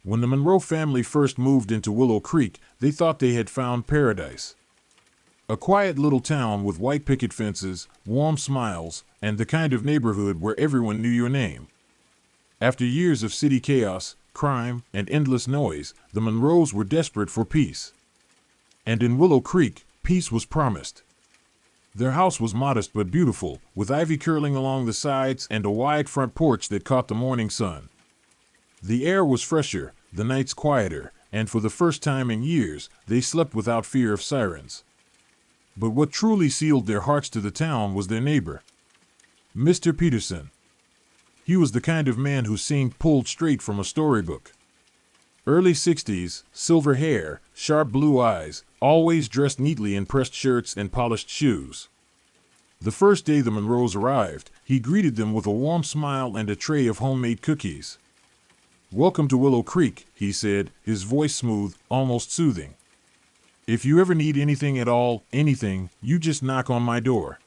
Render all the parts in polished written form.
When the Monroe family first moved into Willow Creek, they thought they had found paradise. A quiet little town with white picket fences, warm smiles, and the kind of neighborhood where everyone knew your name. After years of city chaos, crime, and endless noise, the Monroes were desperate for peace. And in Willow Creek, peace was promised. Their house was modest but beautiful, with ivy curling along the sides and a wide front porch that caught the morning sun. The air was fresher, the nights quieter, and for the first time in years, they slept without fear of sirens. But what truly sealed their hearts to the town was their neighbor, Mr. Peterson. He was the kind of man who seemed pulled straight from a storybook. Early 60s, silver hair, sharp blue eyes, always dressed neatly in pressed shirts and polished shoes. The first day the Monroes arrived, he greeted them with a warm smile and a tray of homemade cookies. "Welcome to Willow Creek," he said, his voice smooth, almost soothing. "If you ever need anything at all, anything, you just knock on my door."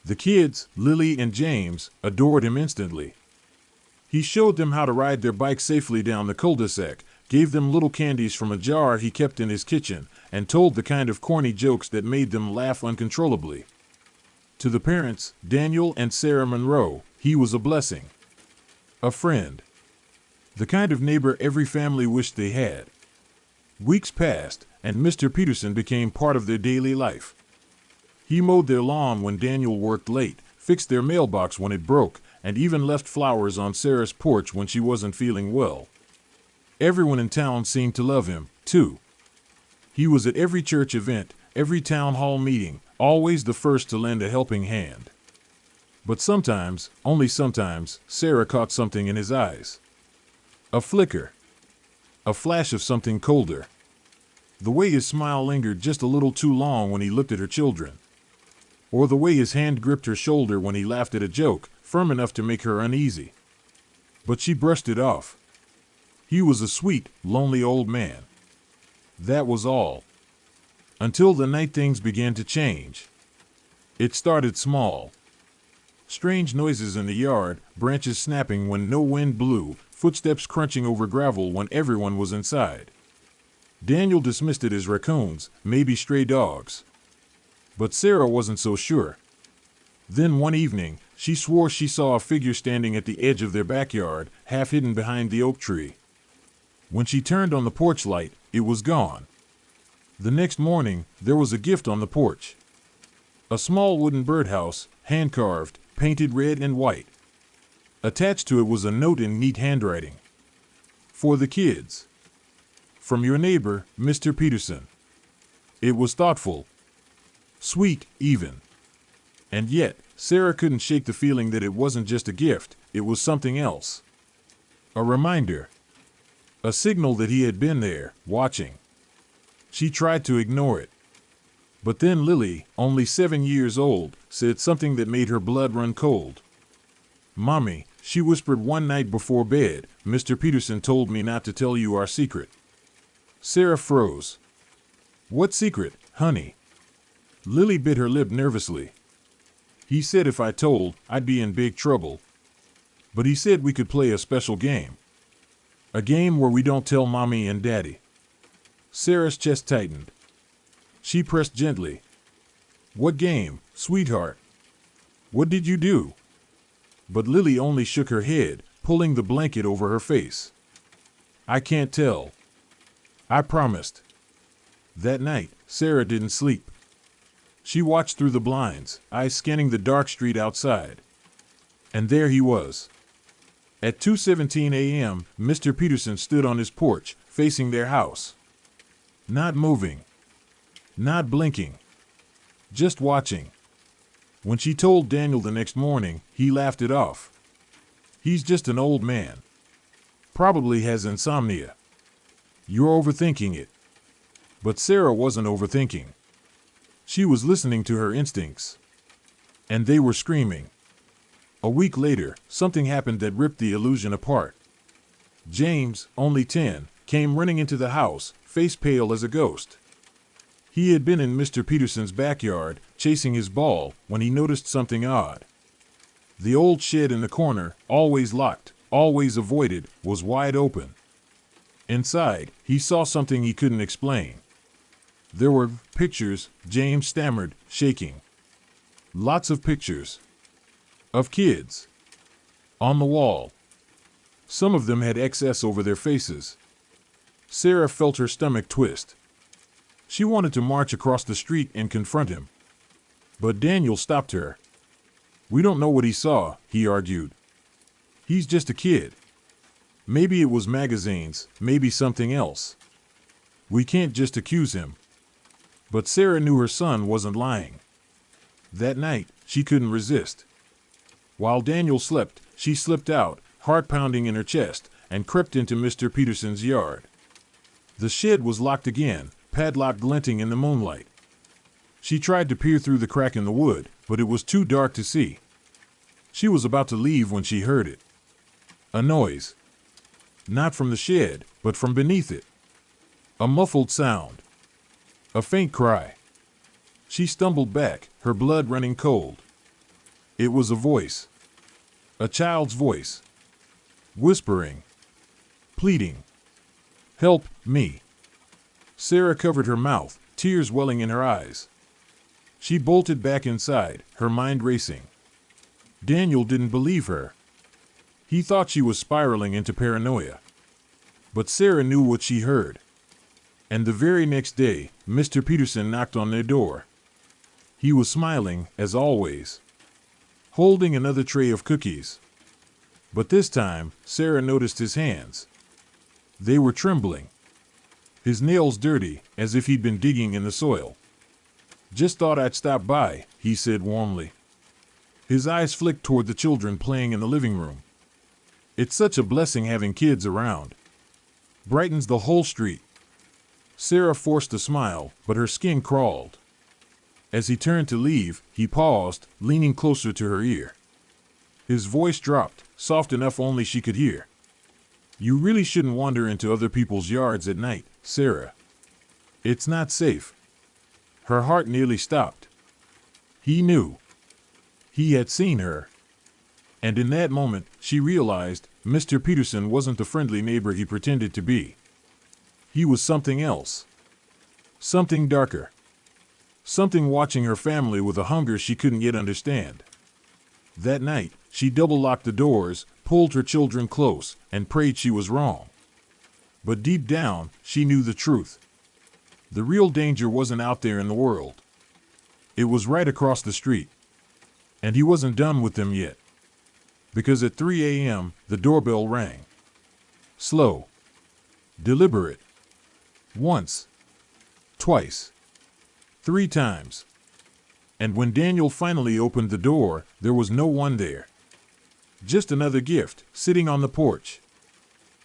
The kids, Lily and James, adored him instantly. He showed them how to ride their bikes safely down the cul-de-sac, gave them little candies from a jar he kept in his kitchen, and told the kind of corny jokes that made them laugh uncontrollably. To the parents, Daniel and Sarah Monroe, he was a blessing. A friend. The kind of neighbor every family wished they had. Weeks passed, and Mr. Peterson became part of their daily life. He mowed their lawn when Daniel worked late, fixed their mailbox when it broke, and even left flowers on Sarah's porch when she wasn't feeling well. Everyone in town seemed to love him, too. He was at every church event, every town hall meeting, always the first to lend a helping hand. But sometimes, only sometimes, Sarah caught something in his eyes. A flicker. A flash of something colder. The way his smile lingered just a little too long when he looked at her children. Or the way his hand gripped her shoulder when he laughed at a joke, firm enough to make her uneasy. But she brushed it off. He was a sweet, lonely old man. That was all. Until the night things began to change. It started small. Strange noises in the yard, branches snapping when no wind blew, footsteps crunching over gravel when everyone was inside. Daniel dismissed it as raccoons, maybe stray dogs. But Sarah wasn't so sure. Then one evening, she swore she saw a figure standing at the edge of their backyard, half hidden behind the oak tree. When she turned on the porch light, it was gone. The next morning, there was a gift on the porch. A small wooden birdhouse, hand-carved, painted red and white. Attached to it was a note in neat handwriting. "For the kids. From your neighbor, Mr. Peterson." It was thoughtful. Sweet, even. And yet, Sarah couldn't shake the feeling that it wasn't just a gift, it was something else. A reminder. A signal that he had been there, watching. She tried to ignore it. But then Lily, only 7 years old, said something that made her blood run cold. "Mommy," she whispered one night before bed, "Mr. Peterson told me not to tell you our secret." Sarah froze. "What secret, honey?" Lily bit her lip nervously. "He said if I told, I'd be in big trouble. But he said we could play a special game. A game where we don't tell Mommy and Daddy." Sarah's chest tightened. She pressed gently. "What game, sweetheart? What did you do?" But Lily only shook her head, pulling the blanket over her face. "I can't tell. I promised." That night, Sarah didn't sleep. She watched through the blinds, eyes scanning the dark street outside. And there he was. At 2:17 a.m., Mr. Peterson stood on his porch, facing their house. Not moving. Not blinking. Just watching. When she told Daniel the next morning, he laughed it off. "He's just an old man. Probably has insomnia. You're overthinking it." But Sarah wasn't overthinking. She was listening to her instincts. And they were screaming. A week later, something happened that ripped the illusion apart. James, only 10, came running into the house, face pale as a ghost. He had been in Mr. Peterson's backyard, chasing his ball, when he noticed something odd. The old shed in the corner, always locked, always avoided, was wide open. Inside, he saw something he couldn't explain. There were pictures, James stammered, shaking. Lots of pictures. Of kids. On the wall. Some of them had excess over their faces. Sarah felt her stomach twist. She wanted to march across the street and confront him. But Daniel stopped her. "We don't know what he saw," he argued. "He's just a kid. Maybe it was magazines, maybe something else. We can't just accuse him." But Sarah knew her son wasn't lying. That night, she couldn't resist. While Daniel slept, she slipped out, heart pounding in her chest, and crept into Mr. Peterson's yard. The shed was locked again, padlock glinting in the moonlight. She tried to peer through the crack in the wood, but it was too dark to see. She was about to leave when she heard it. A noise. Not from the shed, but from beneath it. A muffled sound. A faint cry. She stumbled back, her blood running cold. It was a voice. A child's voice. Whispering. Pleading. "Help me." Sarah covered her mouth, tears welling in her eyes. She bolted back inside, her mind racing. Daniel didn't believe her. He thought she was spiraling into paranoia. But Sarah knew what she heard. And the very next day, Mr. Peterson knocked on their door. He was smiling, as always, holding another tray of cookies. But this time, Sarah noticed his hands. They were trembling. His nails dirty, as if he'd been digging in the soil. "Just thought I'd stop by," he said warmly. His eyes flicked toward the children playing in the living room. "It's such a blessing having kids around. Brightens the whole street." Sarah forced a smile, but her skin crawled. As he turned to leave, he paused, leaning closer to her ear. His voice dropped, soft enough only she could hear. "You really shouldn't wander into other people's yards at night, Sarah. It's not safe." Her heart nearly stopped. He knew. He had seen her. And in that moment, she realized Mr. Peterson wasn't the friendly neighbor he pretended to be. He was something else. Something darker. Something watching her family with a hunger she couldn't yet understand. That night, she double-locked the doors, pulled her children close, and prayed she was wrong. But deep down, she knew the truth. The real danger wasn't out there in the world. It was right across the street. And he wasn't done with them yet. Because at 3 a.m., the doorbell rang. Slow. Deliberate. Once. Twice. 3 times. And when Daniel finally opened the door, there was no one there. Just another gift, sitting on the porch.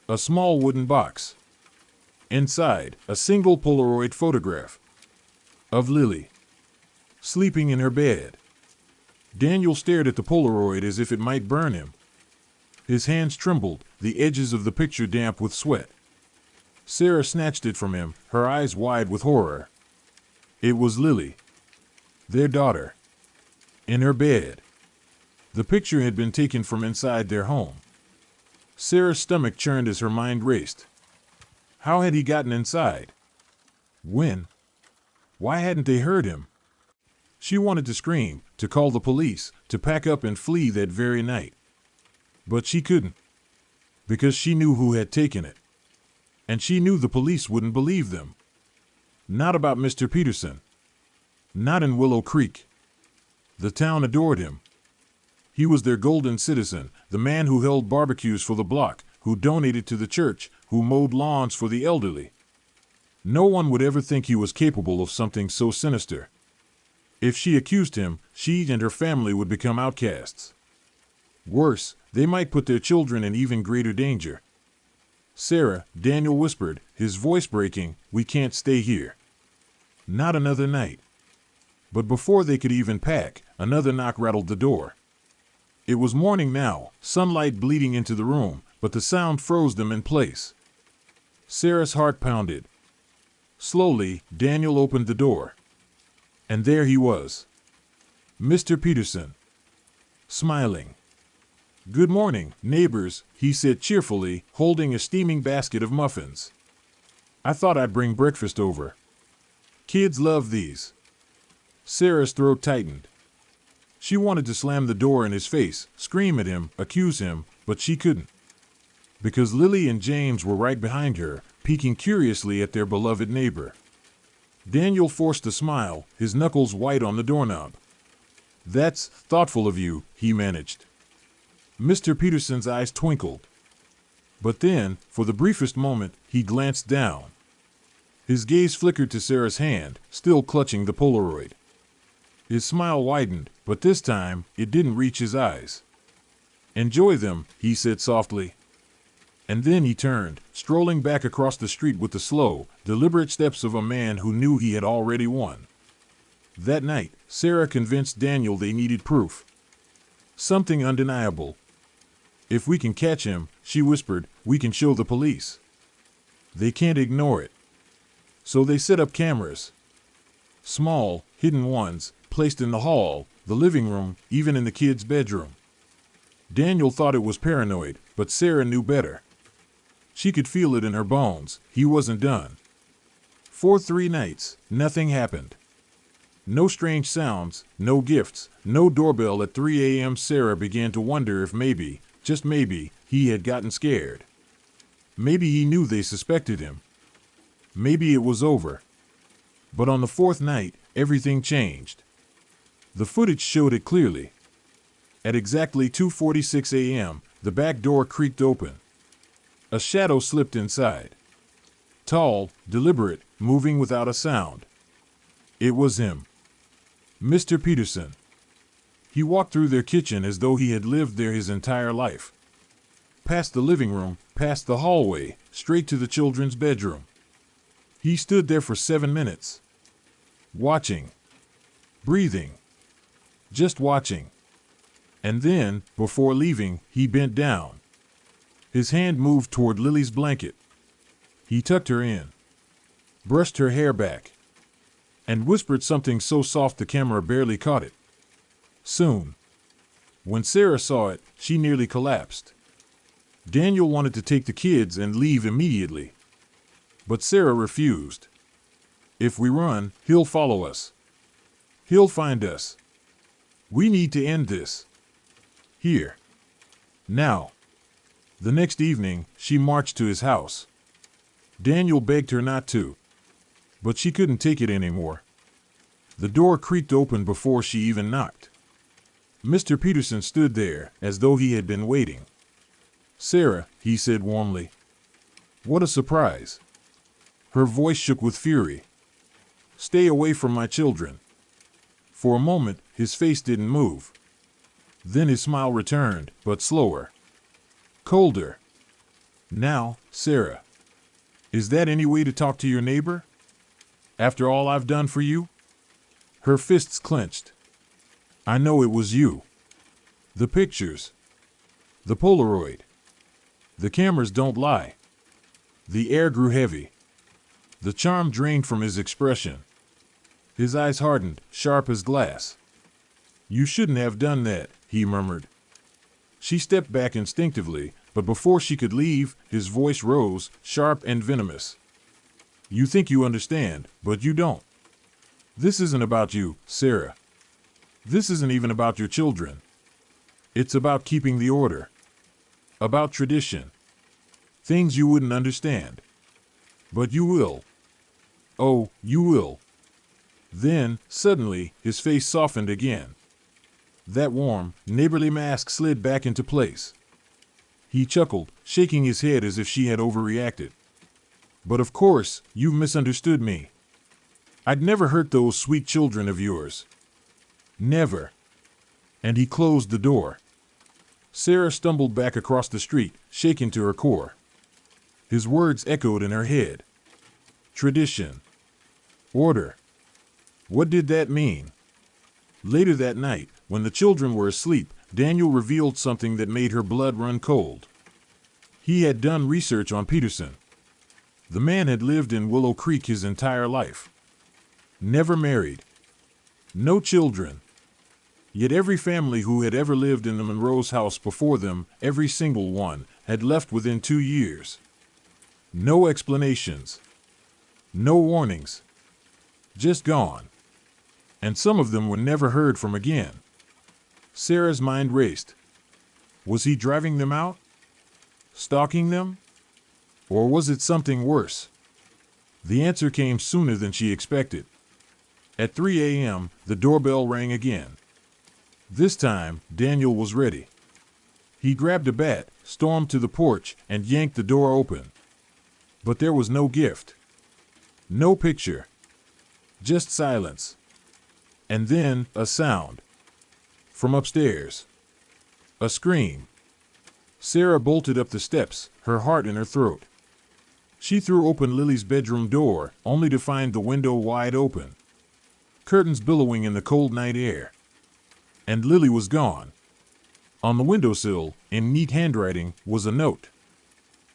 A small wooden box. Inside, a single Polaroid photograph. Of Lily. Sleeping in her bed. Daniel stared at the Polaroid as if it might burn him. His hands trembled, the edges of the picture damp with sweat. Sarah snatched it from him, her eyes wide with horror. It was Lily. Their daughter. In her bed. The picture had been taken from inside their home. Sarah's stomach churned as her mind raced. How had he gotten inside? When? Why hadn't they heard him? She wanted to scream, to call the police, to pack up and flee that very night. But she couldn't. Because she knew who had taken it. And she knew the police wouldn't believe them. Not about Mr. Peterson. Not in Willow Creek. The town adored him. He was their golden citizen, the man who held barbecues for the block, who donated to the church, who mowed lawns for the elderly. No one would ever think he was capable of something so sinister. If she accused him, she and her family would become outcasts. Worse, they might put their children in even greater danger. "Sarah," Daniel whispered, his voice breaking, "we can't stay here. Not another night." But before they could even pack, another knock rattled the door. It was morning now, sunlight bleeding into the room, but the sound froze them in place. Sarah's heart pounded. Slowly, Daniel opened the door. And there he was. Mr. Peterson. Smiling. "Good morning, neighbors," he said cheerfully, holding a steaming basket of muffins. I thought I'd bring breakfast over. Kids love these. Sarah's throat tightened. She wanted to slam the door in his face, scream at him, accuse him, but she couldn't. Because Lily and James were right behind her, peeking curiously at their beloved neighbor. Daniel forced a smile, his knuckles white on the doorknob. That's thoughtful of you, he managed. Mr. Peterson's eyes twinkled. But then, for the briefest moment, he glanced down. His gaze flickered to Sarah's hand, still clutching the Polaroid. His smile widened, but this time, it didn't reach his eyes. Enjoy them, he said softly. And then he turned, strolling back across the street with the slow, deliberate steps of a man who knew he had already won. That night, Sarah convinced Daniel they needed proof. Something undeniable. If we can catch him, she whispered, we can show the police. They can't ignore it. So they set up cameras. Small, hidden ones, placed in the hall, the living room, even in the kids' bedroom. Daniel thought it was paranoid, but Sarah knew better. She could feel it in her bones. He wasn't done. For 3 nights, nothing happened. No strange sounds, no gifts, no doorbell at 3 a.m. Sarah began to wonder if maybe, just maybe, he had gotten scared. Maybe he knew they suspected him. Maybe it was over. But on the 4th night, everything changed. The footage showed it clearly. At exactly 2:46 a.m., the back door creaked open. A shadow slipped inside. Tall, deliberate, moving without a sound. It was him. Mr. Peterson. He walked through their kitchen as though he had lived there his entire life. Past the living room, past the hallway, straight to the children's bedroom. He stood there for 7 minutes. Watching. Breathing. Just watching. And then, before leaving, he bent down. His hand moved toward Lily's blanket. He tucked her in, brushed her hair back, and whispered something so soft the camera barely caught it. Soon. When Sarah saw it, she nearly collapsed. Daniel wanted to take the kids and leave immediately. But Sarah refused. If we run, he'll follow us. He'll find us. We need to end this. Here. Now. The next evening, she marched to his house. Daniel begged her not to. But she couldn't take it anymore. The door creaked open before she even knocked. Mr. Peterson stood there, as though he had been waiting. Sarah, he said warmly. What a surprise. Her voice shook with fury. Stay away from my children. For a moment, his face didn't move. Then his smile returned, but slower. Colder. Now, Sarah. Is that any way to talk to your neighbor? After all I've done for you? Her fists clenched. I know it was you. The pictures. The Polaroid. The cameras don't lie. The air grew heavy. The charm drained from his expression. His eyes hardened, sharp as glass. You shouldn't have done that, he murmured. She stepped back instinctively, but before she could leave, his voice rose, sharp and venomous. You think you understand, but you don't. This isn't about you, Sarah. This isn't even about your children. It's about keeping the order. About tradition. Things you wouldn't understand. But you will. Oh, you will. Then, suddenly, his face softened again. That warm, neighborly mask slid back into place. He chuckled, shaking his head as if she had overreacted. But of course, you've misunderstood me. I'd never hurt those sweet children of yours. Never. And he closed the door. Sarah stumbled back across the street, shaken to her core. His words echoed in her head. Tradition. Order. What did that mean? Later that night, when the children were asleep, Daniel revealed something that made her blood run cold. He had done research on Peterson. The man had lived in Willow Creek his entire life. Never married. No children. Yet every family who had ever lived in the Monroe's house before them, every single one, had left within 2 years. No explanations. No warnings. Just gone. And some of them were never heard from again. Sarah's mind raced. Was he driving them out? Stalking them? Or was it something worse? The answer came sooner than she expected. At 3 a.m., the doorbell rang again. This time, Daniel was ready. He grabbed a bat, stormed to the porch, and yanked the door open. But there was no gift. No picture. Just silence. And then, a sound. From upstairs. A scream. Sarah bolted up the steps, her heart in her throat. She threw open Lily's bedroom door, only to find the window wide open. Curtains billowing in the cold night air. And Lily was gone. On the windowsill, in neat handwriting, was a note.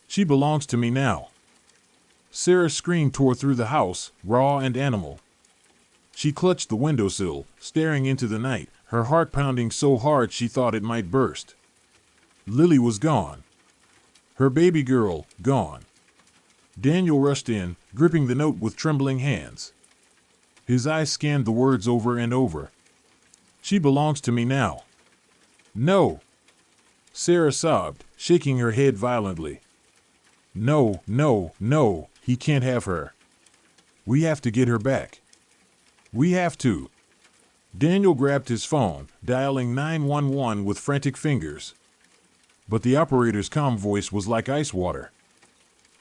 She belongs to me now. Sarah's scream tore through the house, raw and animal. She clutched the windowsill, staring into the night, her heart pounding so hard she thought it might burst. Lily was gone. Her baby girl, gone. Daniel rushed in, gripping the note with trembling hands. His eyes scanned the words over and over. She belongs to me now. No. Sarah sobbed, shaking her head violently. No, no, no, he can't have her. We have to get her back. We have to. Daniel grabbed his phone, dialing 911 with frantic fingers. But the operator's calm voice was like ice water.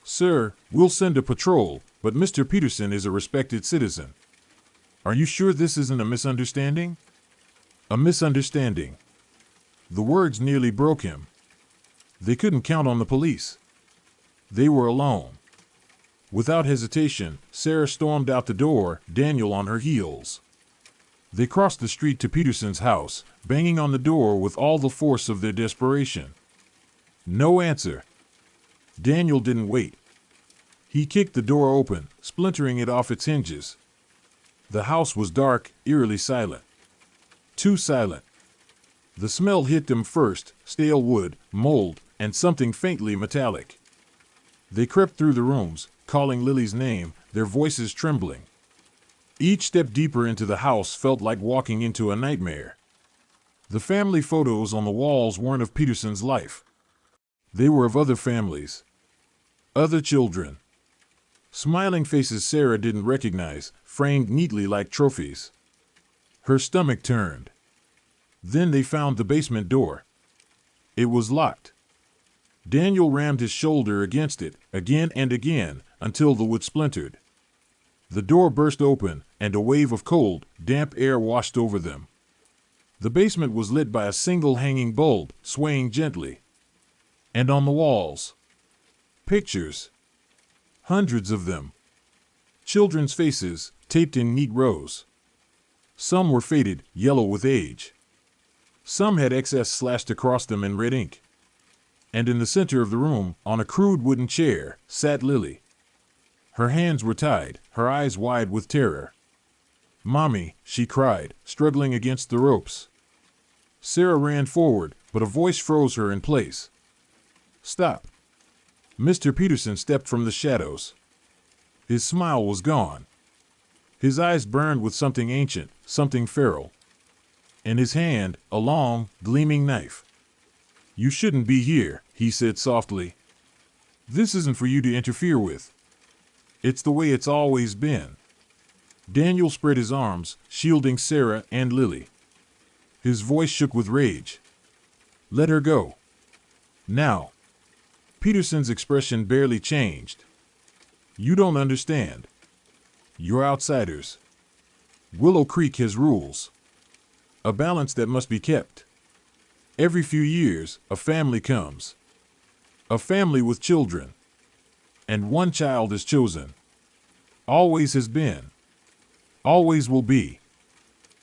Sir, we'll send a patrol, but Mr. Peterson is a respected citizen. Are you sure this isn't a misunderstanding? A misunderstanding. The words nearly broke him. They couldn't count on the police. They were alone. Without hesitation, Sarah stormed out the door, Daniel on her heels. They crossed the street to Peterson's house, banging on the door with all the force of their desperation. No answer. Daniel didn't wait. He kicked the door open, splintering it off its hinges. The house was dark, eerily silent. Too silent. The smell hit them first, stale wood, mold, and something faintly metallic. They crept through the rooms, calling Lily's name, their voices trembling. Each step deeper into the house felt like walking into a nightmare. The family photos on the walls weren't of Peterson's life. They were of other families. Other children. Smiling faces Sarah didn't recognize, framed neatly like trophies. Her stomach turned. Then they found the basement door. It was locked. Daniel rammed his shoulder against it, again and again, until the wood splintered. The door burst open, and a wave of cold, damp air washed over them. The basement was lit by a single hanging bulb, swaying gently. And on the walls, pictures. Hundreds of them. Children's faces, taped in neat rows. Some were faded, yellow with age. Some had excess slashed across them in red ink. And in the center of the room, on a crude wooden chair, sat Lily. Her hands were tied, her eyes wide with terror. "Mommy," she cried, struggling against the ropes. Sarah ran forward, but a voice froze her in place. "Stop." Mr. Peterson stepped from the shadows. His smile was gone. His eyes burned with something ancient, something feral. In his hand, a long, gleaming knife. "You shouldn't be here," he said softly. "This isn't for you to interfere with. It's the way it's always been." Daniel spread his arms, shielding Sarah and Lily. His voice shook with rage. "Let her go. Now." Peterson's expression barely changed. "You don't understand. You're outsiders. Willow Creek has rules. A balance that must be kept. Every few years, a family comes. A family with children. And one child is chosen. Always has been. Always will be.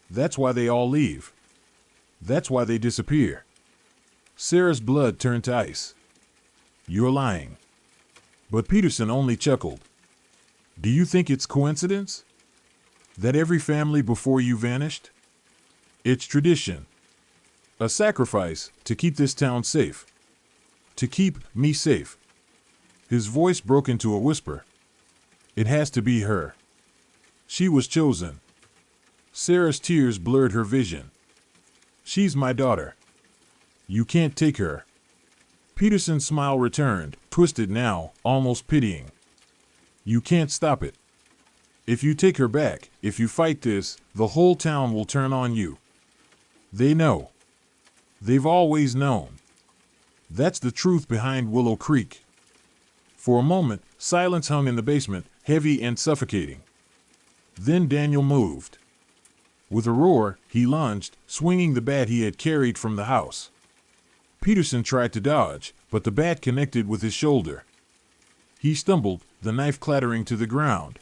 That's why they all leave. That's why they disappear." Sarah's blood turned to ice. "You're lying." But Peterson only chuckled. "Do you think it's coincidence? That every family before you vanished? It's tradition. A sacrifice to keep this town safe. To keep me safe." His voice broke into a whisper. It has to be her. She was chosen. Sarah's tears blurred her vision. She's my daughter. You can't take her. Peterson's smile returned, twisted now, almost pitying. You can't stop it. If you take her back, if you fight this, the whole town will turn on you. They know. They've always known. That's the truth behind Willow Creek. For a moment, silence hung in the basement, heavy and suffocating. Then Daniel moved. With a roar, he lunged, swinging the bat he had carried from the house. Peterson tried to dodge, but the bat connected with his shoulder. He stumbled, the knife clattering to the ground.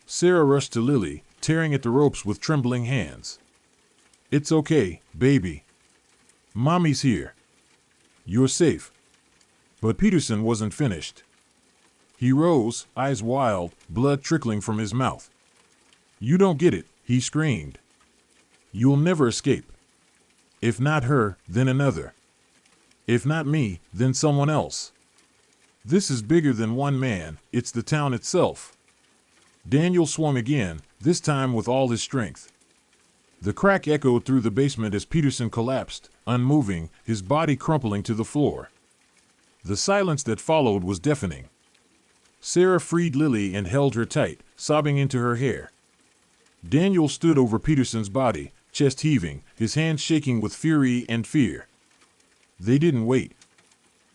Sarah rushed to Lily, tearing at the ropes with trembling hands. It's okay, baby. Mommy's here. You're safe. But Peterson wasn't finished. He rose, eyes wild, blood trickling from his mouth. You don't get it, he screamed. You'll never escape. If not her, then another. If not me, then someone else. This is bigger than one man, it's the town itself. Daniel swung again, this time with all his strength. The crack echoed through the basement as Peterson collapsed, unmoving, his body crumpling to the floor. The silence that followed was deafening. Sarah freed Lily and held her tight, sobbing into her hair. Daniel stood over Peterson's body, chest heaving, his hands shaking with fury and fear. They didn't wait.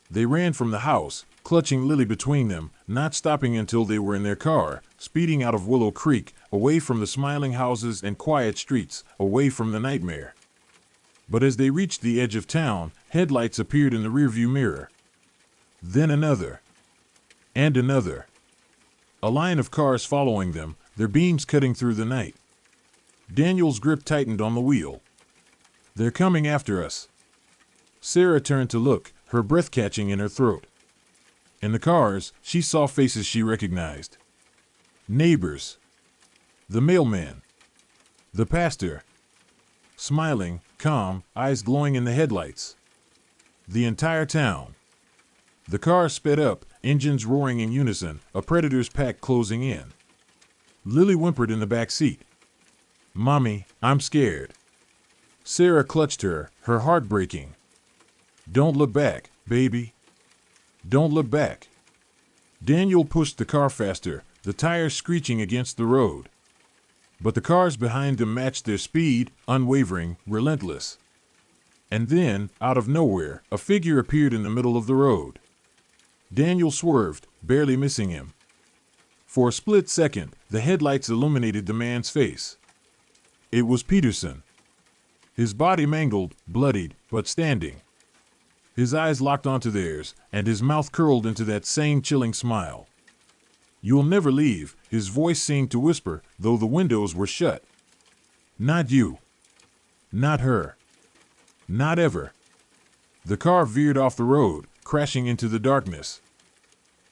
They ran from the house, clutching Lily between them, not stopping until they were in their car, speeding out of Willow Creek, away from the smiling houses and quiet streets, away from the nightmare. But as they reached the edge of town, headlights appeared in the rearview mirror. Then another. And another. A line of cars following them, their beams cutting through the night. Daniel's grip tightened on the wheel. They're coming after us. Sarah turned to look, her breath catching in her throat. In the cars, she saw faces she recognized. Neighbors. The mailman. The pastor. Smiling, calm, eyes glowing in the headlights. The entire town. The cars sped up, engines roaring in unison, a predator's pack closing in. Lily whimpered in the back seat. Mommy, I'm scared. Sarah clutched her heart breaking. Don't look back, baby. Don't look back. Daniel pushed the car faster, the tires screeching against the road. But the cars behind them matched their speed, unwavering, relentless. And then, out of nowhere, a figure appeared in the middle of the road. Daniel swerved, barely missing him. For a split second, the headlights illuminated the man's face. It was Peterson. His body mangled, bloodied, but standing. His eyes locked onto theirs, and his mouth curled into that same chilling smile. You'll never leave, his voice seemed to whisper, though the windows were shut. Not you. Not her. Not ever. The car veered off the road, crashing into the darkness.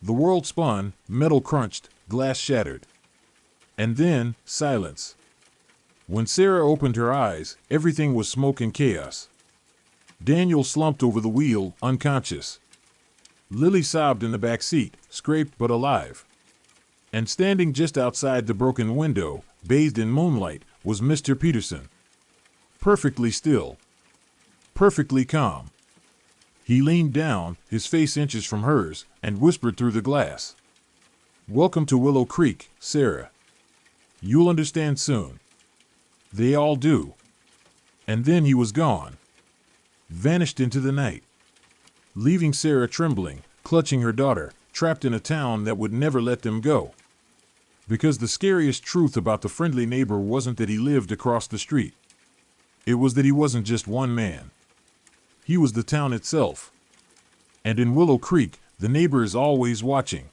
The world spun, metal crunched, glass shattered. And then, silence. When Sarah opened her eyes, everything was smoke and chaos. Daniel slumped over the wheel, unconscious. Lily sobbed in the back seat, scraped but alive. And standing just outside the broken window, bathed in moonlight, was Mr. Peterson. Perfectly still. Perfectly calm. He leaned down, his face inches from hers, and whispered through the glass. Welcome to Willow Creek, Sarah. You'll understand soon. They all do. And then he was gone. Vanished into the night. Leaving Sarah trembling, clutching her daughter, trapped in a town that would never let them go. Because the scariest truth about the friendly neighbor wasn't that he lived across the street. It was that he wasn't just one man. He was the town itself. And in Willow Creek, the neighbor is always watching.